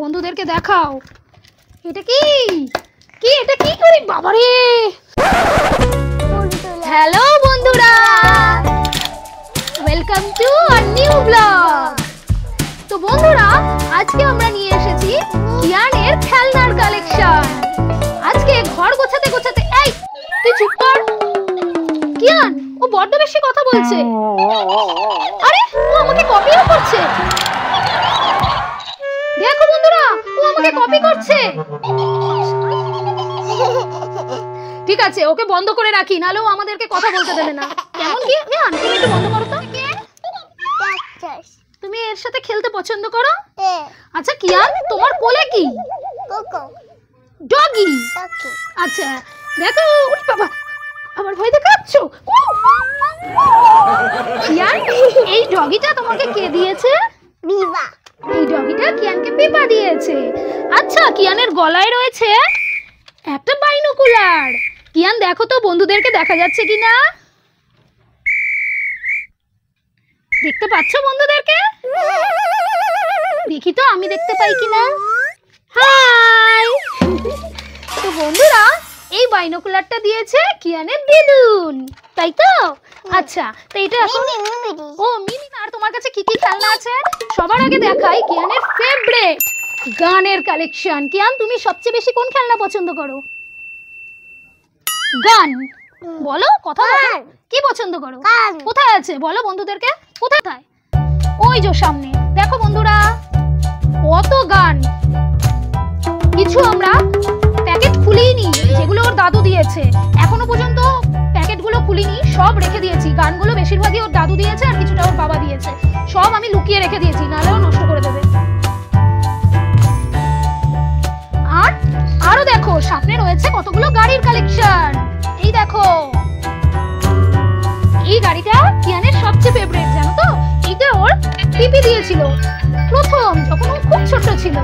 বন্ধুদেরকে দেখাও। এটা কি কি এটা কি করে বাবারে। হ্যালো বন্ধুরা, welcome to a new blog. তো বন্ধুরা, আজকে আমরা নিয়ে এসেছি কিয়ানের খেলনার কালেকশন। আজকে ঘর গোছাতে গোছাতে, এই তুই চুপ কর। কিয়ান, ও বড্ড বেশি কথা বলছে। আরে ও আমাকে কপিও করছে। দেখো বন্ধুরা, ও আমাকে কপি করছে। ঠিক আছে, ওকে বন্ধ করে রাখি, নাহলে ও আমাদেরকে কথা বলতে দেবে না। কেমন কি কিয়ান, তুমি একটু বন্ধ করো তো। তুমি এর সাথে খেলতে পছন্দ করো? আচ্ছা কিয়ান, তোমার কোলে কি? ডগি। আচ্ছা দেখো, ওরে বাবা, আমার ভয় দেখাচ্ছো। কিয়ান, এই ডগিটা তোমাকে কে দিয়েছে? বিবা। এই ডগিটা কিয়ানকে পেপা দিয়েছে। আচ্ছা, কিয়ানের গলায় রয়েছে একটা বাইনোকুলার। কিয়ান দেখো তো বন্ধুদেরকে দেখা যাচ্ছে কিনা। দেখতে পাচ্ছ বন্ধুদেরকে? দেখি তো আমি দেখতে পাই কিনা। হাই। তো বন্ধুরা, এই বাইনোকুলারটা দিয়েছে কিয়ানের দিদুন, তাই তো? আচ্ছা, তো এটা এখন ও মিমি। আর তোমার কাছে কি কি খেলনা আছে সবার আগে দেখাই কিয়ানের ফেভারিট গানের কালেকশন। কিয়ান, তুমি সবচেয়ে বেশি কোন খেলনা পছন্দ করো? গান। বলো, কথা বলো, কি পছন্দ করো? কোথায় আছে বলো বন্ধুদেরকে, কোথায়? ওই যে সামনে দেখো বন্ধুরা, কত গান। কিছু আমরা প্যাকেট খুলিনি, যেগুলো ওর দাদু দিয়েছে। এখনো পর্যন্ত প্যাকেটগুলো খুলিনি, সব রেখে দিয়েছি। গানগুলো বেশিরভাগই ওর দাদু দিয়েছে, আর কিছুটা ওর বাবা দিয়েছে। সব আমি লুকিয়ে রেখে দিয়েছি, নাহলে ও নষ্ট করে দেবে। আর আরো দেখো, সামনে রয়েছে কতগুলো গাড়ির কালেকশন। এই দেখো, এই গাড়িটা কিয়ানের সবচেয়ে ফেভারিট, জানো তো? এইটা ওর পিপি দিয়েছিল প্রথম, যখন ও খুব ছোট ছিল।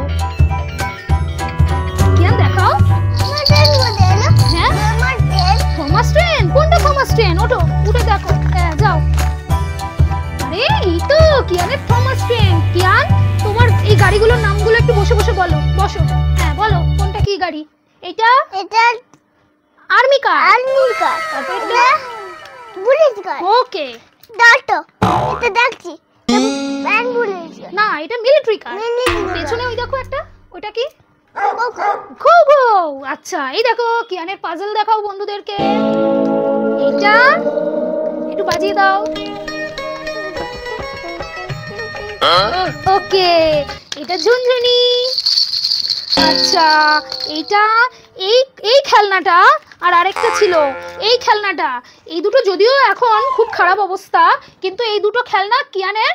কিয়ান দেখাও। হ্যাঁ, থমাস ট্রেন। কোনটা থমাস ট্রেন? ওঠো, উঠে দেখো। হ্যাঁ যাও। আরে এই তো কিয়ানের থমাস ট্রেন। কিয়ান, তোমার এই গাড়িগুলোর নামগুলো একটু বসে বসে বলো। বসো। হ্যাঁ বলো, কোনটা কি গাড়ি? এটা আর্মি কার। তারপর এটা পুলিশ কার। ওকে। ডাটো, এটা দেখছি ব্যান্ড পুলিশ না, এটা মিলিটারি কার। পেছনে ওই দেখো একটা, ওটা কি? ঘুঘু। আচ্ছা, এই দেখো কিয়ানের পাজল দেখাও বন্ধুদেরকে। এটা একটু বাজিয়ে দাও। ওকে, এটা ঝুনঝুনি। আচ্ছা, এইটা এই খেলনাটা, আর আরেকটা ছিল এই খেলনাটা। এই দুটো যদিও এখন খুব খারাপ অবস্থা, কিন্তু এই দুটো খেলনা কিয়ানের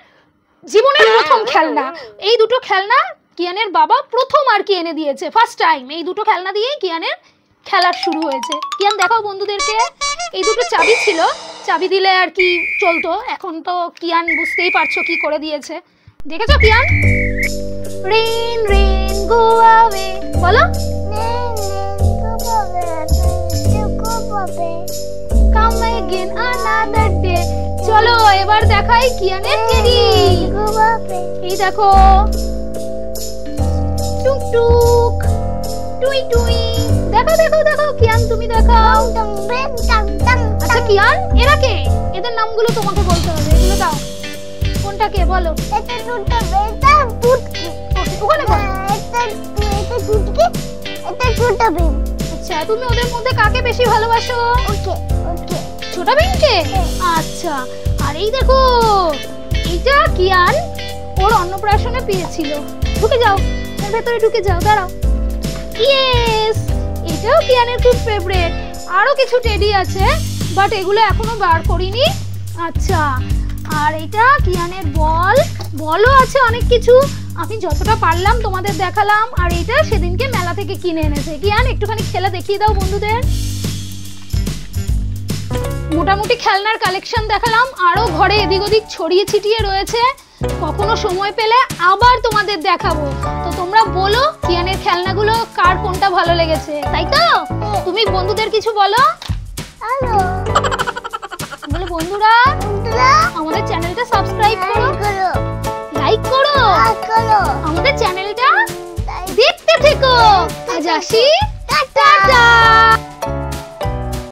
জীবনের প্রথম খেলনা। এই দুটো খেলনা কিয়ানের বাবা প্রথম আর কি এনে দিয়েছে, ফার্স্ট টাইম। এই দুটো খেলনা দিয়েই কিয়ানের খেলার শুরু হয়েছে। কিয়ান দেখাও বন্ধুদেরকে। এই দুটো চাবি ছিল, চাবি দিলে আর কি চলতো। এখন তো কিয়ান বুঝতেই পারছো কি করে দিয়েছে। দেখেছো Kiaan? Rain rain go away. বলো, কাম अगेन अनदর ডে। চলো এবার দেখাই কিয়ানের টেডি। এই দেখো, টুক টুক টুই টুই। দেখো দেখো দেখো কিয়ান, তুমি দেখাও। আচ্ছা কিয়ান, এরা কে? এদের নামগুলো তোমাকে বলতে হবে, এগুলো দাও। কোনটা কে বলো? এটা ছোট বেটা পুটকি। ওখানে বলো। এটা পুটকি, এটা ছোট বেন। আচ্ছা, তুমি ওদের মধ্যে কাকে বেশি ভালোবাসো? ওকে। ছোট বেনকে। আচ্ছা, আর এই দেখো, এইটা কিয়ান ওর অন্নপ্রাশনে পেয়েছিল। ঢুকে যাও, এর ভেতরে ঢুকে যাও, দাঁড়াও। ইয়েস, এটাও কিয়ানের খুব ফেভারিট। আরো কিছু টেডি আছে, বাট এগুলো এখনো বার করিনি। আচ্ছা, আর এটা কিয়ানের বলও আছে অনেক কিছু। আমি যতটা পারলাম তোমাদের দেখালাম। আর এটা সেদিনকে মেলা থেকে কিনে এনেছে। কিয়ান, একটুখানি খেলা দেখিয়ে দাও বন্ধুদের। মোটামুটি খেলনার কালেকশন দেখালাম, আরো ঘরে এদিক ওদিক ছড়িয়ে ছিটিয়ে রয়েছে। কখনো সময় পেলে আবার তোমাদের দেখাবো। তো তোমরা বলো কিয়ানের খেলনাগুলো কার কোনটা ভালো লেগেছে, তাই তো? তুমি বন্ধুদের কিছু বলো। বলো বন্ধুরা, আমাদের চ্যানেলটা সাবস্ক্রাইব করো, লাইক করো, আমাদের চ্যানেলটা আজ আসি, টাটা।